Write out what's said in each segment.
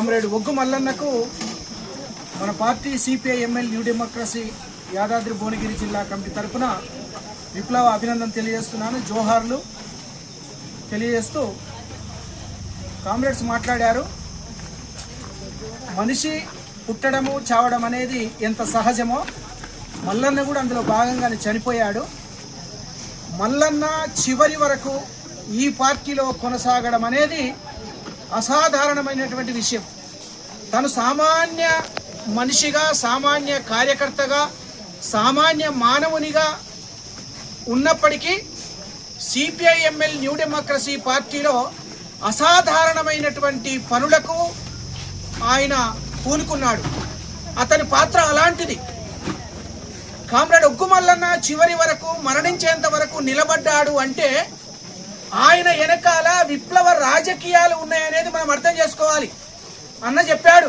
Comrade ఒగ్గు మల్లన్నకు మన party CPI ML new democracy Yadadri Bhuvanagiri జిల్లా committee తరఫున విప్లవ అభినందన తెలియజేస్తున్నాను. జోహార్లు తెలియజేస్తూ కామ్రేడ్స్ మాట్లాడారు. మనిషి పుట్టడము చావడం అనేది ఎంత సహజమో మల్లన్న కూడా అందులో భాగంగానే చనిపోయాడు. మల్లన్న చివరి వరకు ఈ పార్టీలో కొనసాగడం అనేది అసాధారణమైనటువంటి విషయం. తను సామాన్య మనిషిగా, సామాన్య కార్యకర్తగా, సామాన్య మానవునిగా ఉన్నప్పటికీ సిపిఐ ఎంఎల్ న్యూ డెమోక్రసీ పార్టీలో అసాధారణమైనటువంటి పనులకు ఆయన పూనుకున్నాడు. అతని పాత్ర అలాంటిది. కామ్రేడ్ ఒగ్గు మల్లన్న చివరి వరకు, మరణించేంత వరకు నిలబడ్డాడు అంటే ఆయన వెనకాల విప్లవ రాజకీయాలు ఉన్నాయనేది మనం అర్థం చేసుకోవాలి. అన్న చెప్పాడు,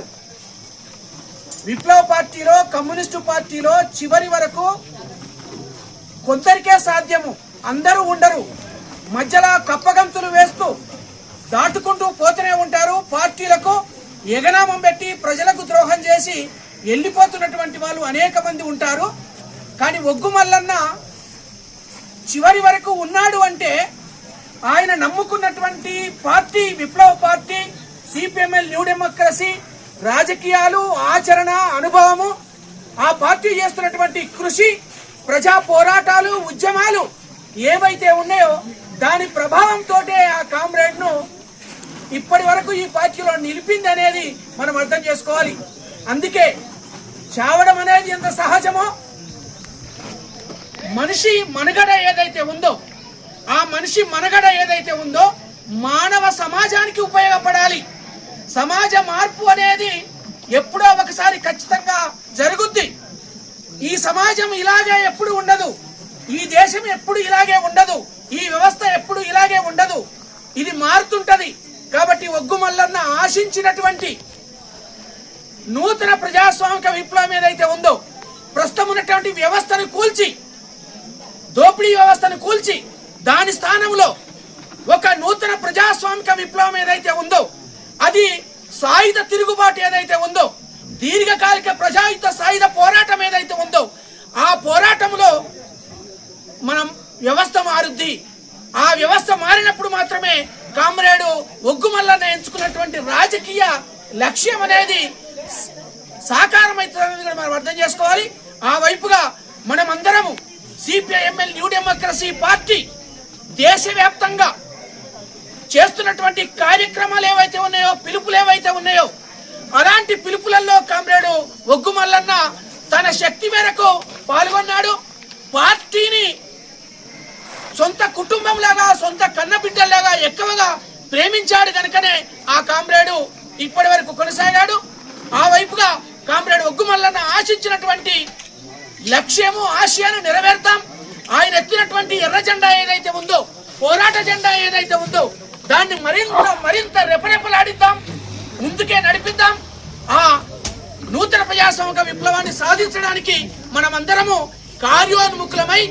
విప్లవ పార్టీలో, కమ్యూనిస్టు పార్టీలో చివరి వరకు కొందరికే సాధ్యము, అందరూ ఉండరు. మధ్యలో కప్పగంతులు వేస్తూ దాటుకుంటూ పోతూనే ఉంటారు. పార్టీలకు ఎగనామం పెట్టి ప్రజలకు ద్రోహం చేసి వెళ్ళిపోతున్నటువంటి వాళ్ళు అనేక మంది ఉంటారు. కానీ ఒగ్గు మల్లన్న చివరి వరకు ఉన్నాడు అంటే ఆయన నమ్ముకున్నటువంటి పార్టీ, విప్లవ పార్టీ సిపిఎంఎల్ న్యూ డెమోక్రసీ, రాజకీయాలు, ఆచరణ, అనుభవము, ఆ పార్టీ చేస్తున్నటువంటి కృషి, ప్రజా పోరాటాలు, ఉద్యమాలు ఏవైతే ఉన్నాయో దాని ప్రభావంతో ఆ కామ్రేడ్ను ఇప్పటి వరకు ఈ పార్టీలో నిలిపింది అనేది మనం అర్థం చేసుకోవాలి. అందుకే చావడం అనేది ఎంత సహజమో, మనిషి మనుగడ ఏదైతే ఉందో, ఆ మనిషి మనుగడ ఏదైతే ఉందో మానవ సమాజానికి ఉపయోగపడాలి. సమాజ మార్పు అనేది ఎప్పుడో ఒకసారి ఖచ్చితంగా జరుగుద్ది. ఈ సమాజం ఇలాగే ఎప్పుడు ఉండదు, ఈ దేశం ఎప్పుడు ఇలాగే ఉండదు, ఈ వ్యవస్థ ఎప్పుడు ఇలాగే ఉండదు, ఇది మారుతుంటది. కాబట్టి ఒగ్గు మల్లన్న ఆశించినటువంటి నూతన ప్రజాస్వామిక విప్లవం ఏదైతే ఉందో, ప్రస్తుతం ఉన్నటువంటి వ్యవస్థను కూల్చి, దోపిడీ వ్యవస్థను కూల్చి దాని స్థానంలో ఒక నూతన ప్రజాస్వామిక విప్లవం ఏదైతే ఉందో, అది సాయుధ తిరుగుబాటు ఏదైతే ఉందో, దీర్ఘకాలిక ప్రజాయుద్ధ సాయుధ పోరాటం ఏదైతే ఉందో, ఆ పోరాటంలో మనం వ్యవస్థ మారుద్ది. ఆ వ్యవస్థ మారినప్పుడు మాత్రమే కామ్రేడు ఒగ్గు మల్లన్న ఎంచుకున్నటువంటి రాజకీయ లక్ష్యం అనేది సాకారమవుతుందని మనం అర్థం చేసుకోవాలి. ఆ వైపుగా మనమందరము CPI ML new democracy party దేశవ్యాప్తంగా చేస్తున్నటువంటి కార్యక్రమాలు ఏవైతే ఉన్నాయో, పిలుపులు ఏవైతే ఉన్నాయో, అలాంటి పిలుపులలో కామ్రేడు ఒగ్గు మల్లన్న తన శక్తి మేరకు పాల్గొన్నాడు. పార్టీని సొంత కుటుంబంలాగా, సొంత కన్నబిడ్డలాగా ఎక్కువగా ప్రేమించాడు కనుకనే ఆ కామ్రేడు ఇప్పటి వరకు కొనసాగాడు. ఆ వైపుగా కామ్రేడు ఒగ్గు మల్లన్న ఆశించినటువంటి లక్ష్యము, ఆశయాన్ని నెరవేర్తాం. ఆయన ఎత్తినటువంటి ఎర్ర జెండా ఏదైతే ఉందో, పోరాట జెండా ఏదైతే ఉందో, దాన్ని మరింత రెపరెపలాడిద్దాం, ముందుకే నడిపిద్దాం. ఆ నూతన ప్రజాస్వామిక విప్లవాన్ని సాధించడానికి మనమందరము కార్యోన్ముఖులమై,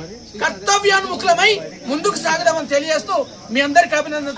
కర్తవ్యోన్ముఖులమై ముందుకు సాగదామని తెలియజేస్తూ మీ అందరికీ అభినందన.